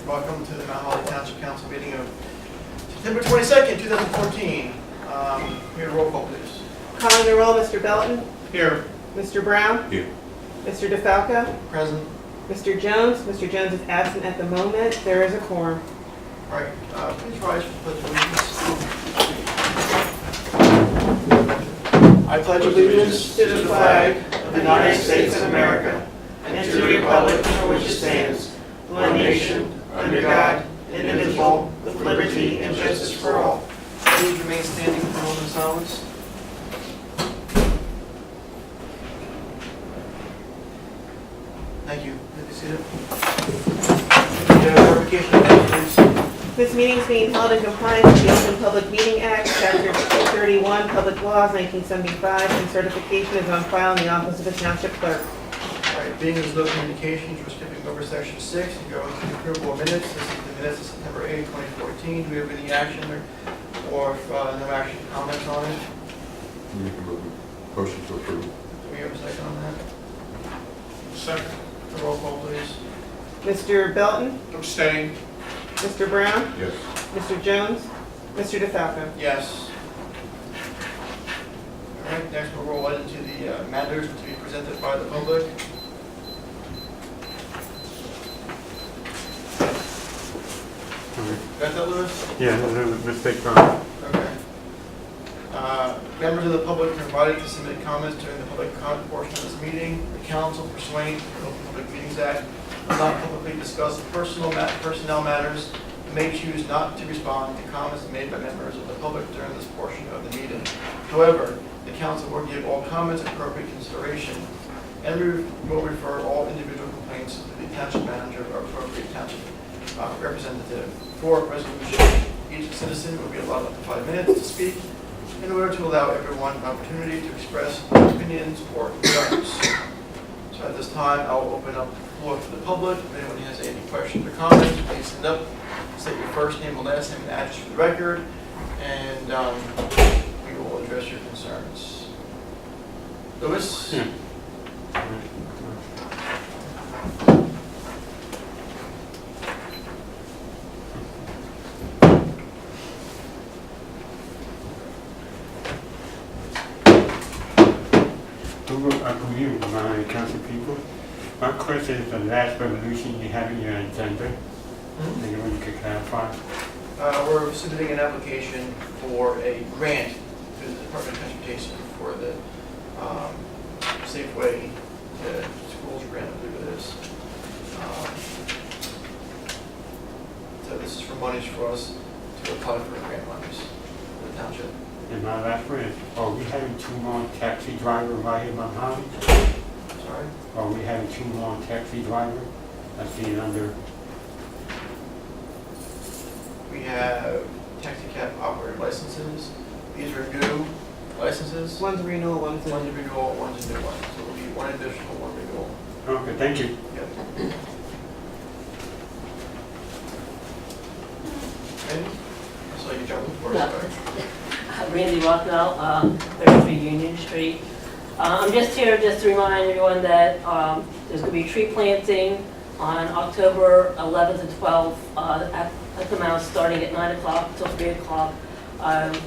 Welcome to the Mount Holly Township Council meeting of September 22nd, 2014. Here, roll call, please. Calling the roll, Mr. Belton. Here. Mr. Brown. Here. Mr. DeFalco. Present. Mr. Jones. Mr. Jones is absent at the moment. There is a quorum. All right, please rise for the Pledge of Allegiance. I pledge allegiance to the flag of the United States of America and to the republic for which it stands, one nation, under God, indivisible, with liberty and justice for all. Please remain standing for a moment of silence. Thank you. Good to see you. Verification of minutes, please. This meeting is being held in compliance with the Open Public Meeting Act, Chapter 31, Public Laws, 1975, and certification is on file in the office of the Township Clerk. All right, being as no communications, we're skipping over section 6 and going to the approval of minutes. This is the minutes of September 8, 2014. Do we have any action or no action comments on it? Make a motion to approve. Do we have a second on that? Second. The roll call, please. Mr. Belton. Abstain. Mr. Brown. Yes. Mr. Jones. Mr. DeFalco. Yes. All right, next we'll roll right into the matters to be presented by the public. Got that, Lewis? Yeah, there's a mistake on. Okay. Members of the public are invited to submit comments during the public comment portion of this meeting. The council, pursuant to the Open Public Meetings Act, will not publicly discuss personnel matters and may choose not to respond to comments made by members of the public during this portion of the meeting. However, the council will give all comments appropriate consideration and will refer all individual complaints to the township manager or appropriate township representative. For resolution, each citizen will be allowed up to 5 minutes to speak in order to allow everyone an opportunity to express opinions or concerns. So at this time, I will open up the floor to the public. If anyone has any questions or comments, please stand up, state your first name and last name and address for the record, and we will address your concerns. Lewis? Yeah. I believe my council people. My question is the last resolution you have in your agenda. Anyone you could clarify? We're submitting an application for a grant to the Department of Transportation for the Safeway Schools grant, I believe it is. So this is for monies for us to apply for grant monies for the township. And my last one is, are we having 2 more taxi drivers right here in Mount Holly? Sorry? Are we having 2 more taxi drivers? I see it under, We have taxi cab operator licenses. These are new licenses. One's renewal, one's One's a renewal, one's a new one. So it'll be one additional, one renewal. okay, thank you. Yep. Randy? I saw you jumping for us. Randy Rocknell, 33 Union Street. I'm just here just to remind everyone that there's going to be tree planting on October 11th and 12th at the Mount, starting at 9 o'clock until 3 o'clock.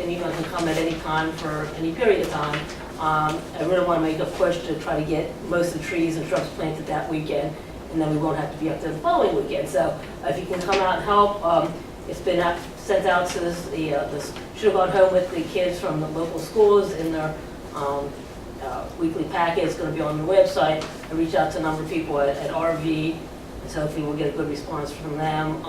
Anyone can come at any time for any period of time. I really want to make a push to try to get most of the trees and shrubs planted that weekend, and then we won't have to be up there the following weekend. So if you can come out and help, it's been sent out to this should have gone home with the kids from the local schools in their weekly packet. It's going to be on the website. I reached out to a number of people at RV, and so hopefully we'll get a good response from them.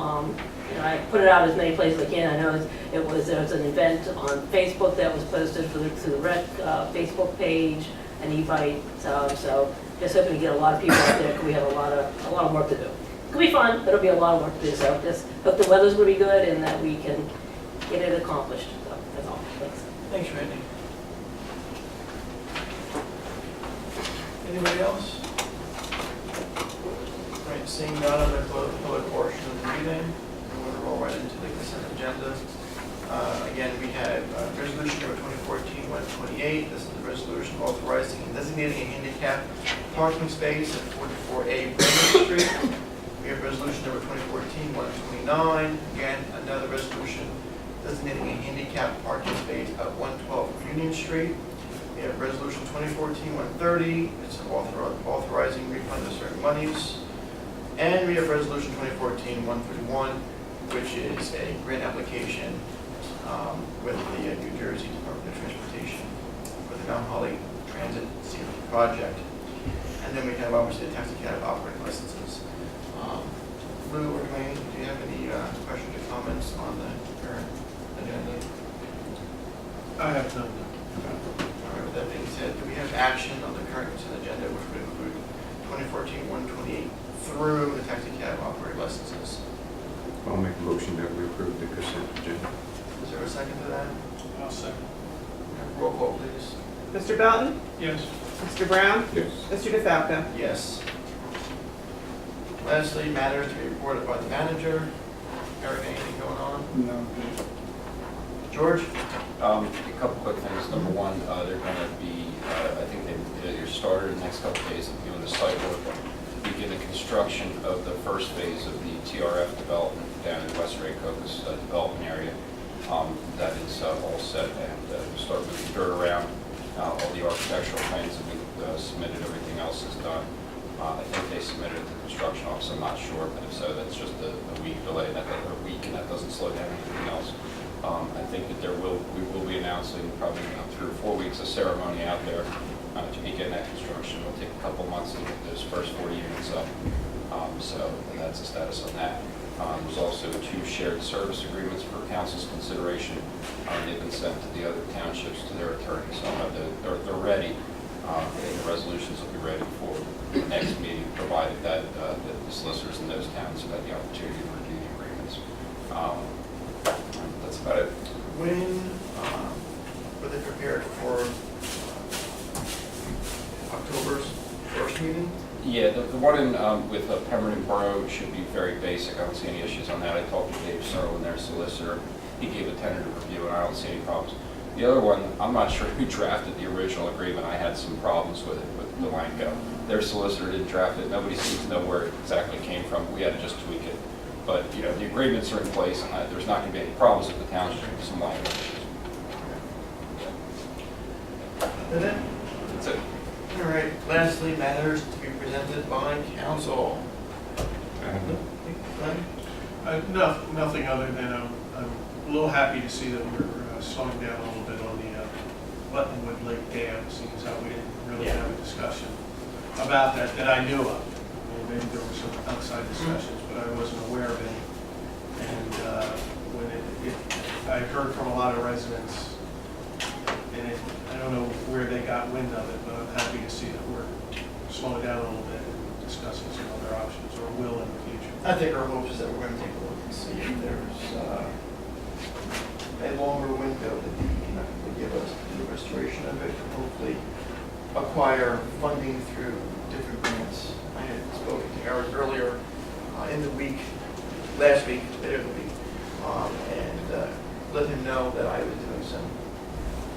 I put it out as many places as I can. I know there was an event on Facebook that was posted to the rec Facebook page and Evite. So just hoping to get a lot of people out there because we have a lot of work to do. It'll be fun, but it'll be a lot of work to do. So just hope the weather's going to be good and that we can get it accomplished. So that's all. Thanks. Thanks, Randy. Anybody else? All right, seeing none, I'm going to close the public portion of the meeting. We're going to roll right into the consent agenda. Again, we have resolution number 2014-128. This is the resolution authorizing and designating a handicap parking space at 44A Brandon Street. We have resolution number 2014-129, again, another resolution designating a handicap parking space at 112 Union Street. We have resolution 2014-130, it's authorizing refund of certain monies. And we have resolution 2014-131, which is a grant application with the New Jersey Department of Transportation for the Mount Holly Transit Safety Project. And then we have obviously the taxi cab operating licenses. Lou or Dwayne, do you have any questions or comments on the current agenda? I have none. All right, with that being said, do we have action on the current consent agenda, which would include 2014-128 through the taxi cab operating licenses? I'll make a motion that we approve the consent agenda. Is there a second to that? I'll second. Roll call, please. Mr. Belton? Yes. Mr. Brown? Yes. Mr. DeFalco? Yes. Lastly, matters to be reported by the manager. Eric, anything going on? No. George? A couple quick things. Number one, they're going to be, I think they're started in the next couple of days of doing the site work to begin the construction of the first phase of the TRF development down in West Raycocas development area. That is all set, and we'll start moving dirt around. All the architectural plans have been submitted, everything else is done. I think they submitted it to the construction office, I'm not sure, but if so, that's just a week delay, and and that doesn't slow down anything else. I think that we will be announcing probably 3 or 4 weeks of ceremony out there to begin that construction. It'll take a couple months to get those first 40 units up. So that's the status on that. There's also 2 shared service agreements for council's consideration. They've been sent to the other townships, to their attorneys, so they're ready. The resolutions will be ready for the next meeting, provided that the solicitors in those towns have had the opportunity to review the agreements. That's about it. When were they prepared for October's first meeting? Yeah, the one in with Pemberton Borough should be very basic. I don't see any issues on that. I talked to Dave Serlin, their solicitor. He gave a tentative review, and I don't see any problems. The other one, I'm not sure who drafted the original agreement. I had some problems with it, with Delanco. Their solicitor didn't draft it. Nobody seems to know where it exactly came from. We had to just tweak it. But, you know, the agreements are in place, and there's not going to be any problems with the township. Some language issues. Is it? That's it. All right. Lastly, matters to be presented by council. Glenn? Nothing other than I'm a little happy to see that we're slowing down a little bit on the Buttonwood Lake Dam, seeing as how we didn't really have a discussion about that I knew of. I mean, maybe there were some outside discussions, but I wasn't aware of any. And when I heard from a lot of residents, and I don't know where they got wind of it, but I'm happy to see that we're slowing down a little bit and discussing some other options, or will in the future. I think our hope is that we're going to take a look and see if there's a longer window that the DEP can give us to do the restoration of it, and hopefully acquire funding through different grants. I had spoken to Eric earlier in the week, last week, later in the week, and let him know that I was doing some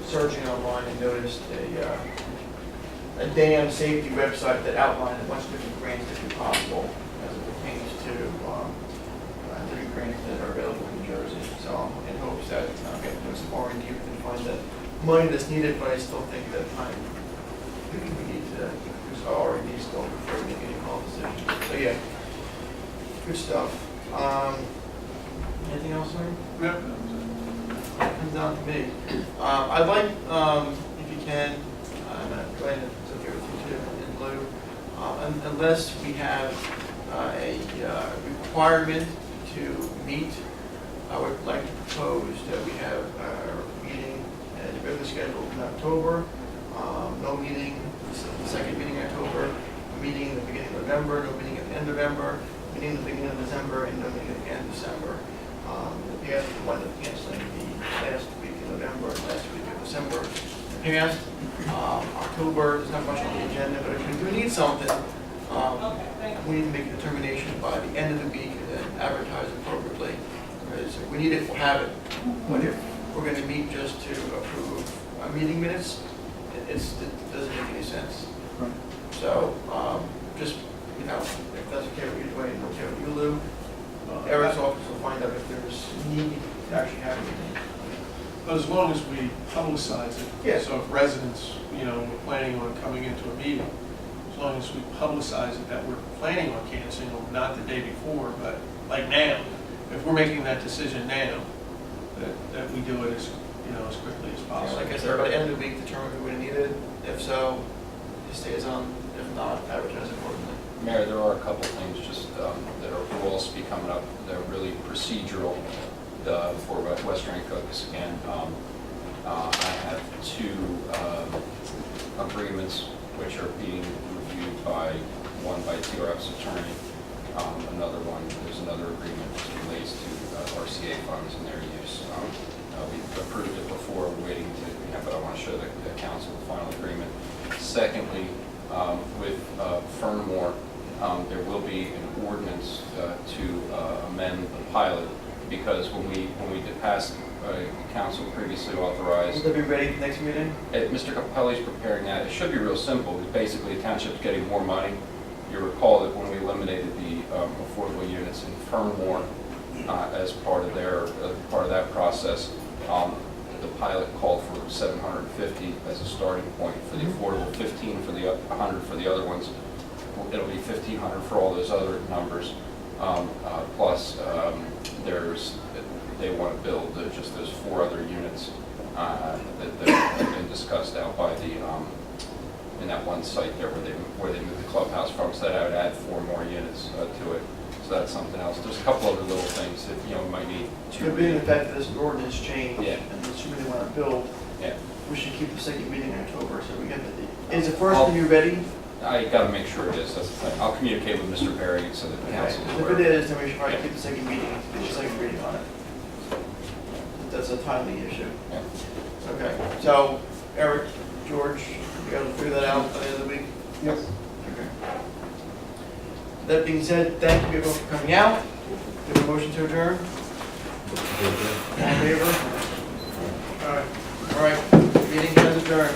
searching online and noticed a dam safety website that outlined a bunch of different grants that could be possible as it pertains to different grants that are available in New Jersey. So I'm in hopes that I'm going to do some R&D and find the money that's needed, but I still think that we need to use our R&D still before we make any call decisions. So yeah, good stuff. Anything else, Larry? Yep. It comes down to me. I'd like, if you can, go ahead and it's okay with you too, and Lou, unless we have a requirement to meet, I would like to propose that we have a meeting as regularly scheduled in October, no meeting, the second meeting in October, a meeting in the beginning of November, no meeting at the end of November, meeting in the beginning of December, and no meeting at the end of December. In the past, we wound up canceling the last week in November and last week of December. In the past, October, there's not much on the agenda, but if we do need something, we need to make a determination by the end of the week and then advertise appropriately. Because if we need it, we'll have it. But if we're going to meet just to approve meeting minutes, it doesn't make any sense. So, just, you know, if that's okay with you, Dwayne, okay with you But as long as we publicize it. Yeah. So if residents, were planning on coming into a meeting, as long as we publicize it that we're planning on canceling them, not the day before, but like now, if we're making that decision now, that we do it as, as quickly as possible. Like I said, by the end of the week, determine who we needed. If so, it stays on. If not, advertise accordingly. Mayor, there are a couple things just will also be coming up. They're really procedural for Western Cooks. Again, I have two agreements which are being reviewed one by TRF's attorney. Another one, there's another agreement that relates to RCA funds and their use. We approved it before, we're waiting to, but I want to show the council the final agreement. Secondly, with Fernmore, there will be an ordinance to amend the pilot, because when we did pass, council previously authorized. Will they be ready for the next meeting? Mr. Capelli's preparing that. It should be real simple. Basically, the township's getting more money. You recall that when we eliminated the affordable units in Fernmore as part of that process, the pilot called for 750 as a starting point for the affordable, 15 for the 100 for the other ones. It'll be 1,500 for all those other numbers. Plus, they want to build just those 4 other units that have been discussed out by the in that one site there where they moved the clubhouse from. So that I would add 4 more units to it. So that's something else. There's a couple other little things that we might need to. Could be in effect that this ordinance change, Yeah. and assuming they want to build, Yeah. we should keep the second meeting in October, so we get the, is the first one you ready? I got to make sure it is. That's the thing. I'll communicate with Mr. Perry so that the Okay, council is if aware. it is, then we should probably keep the second meeting, the second reading on it. That's a timely issue. Yeah. Okay, so Eric, George, you got to figure that out by the end of the week? Yes. Okay. That being said, thank you everyone for coming out. Do we have a motion to adjourn? All in favor? All right, meeting is adjourned.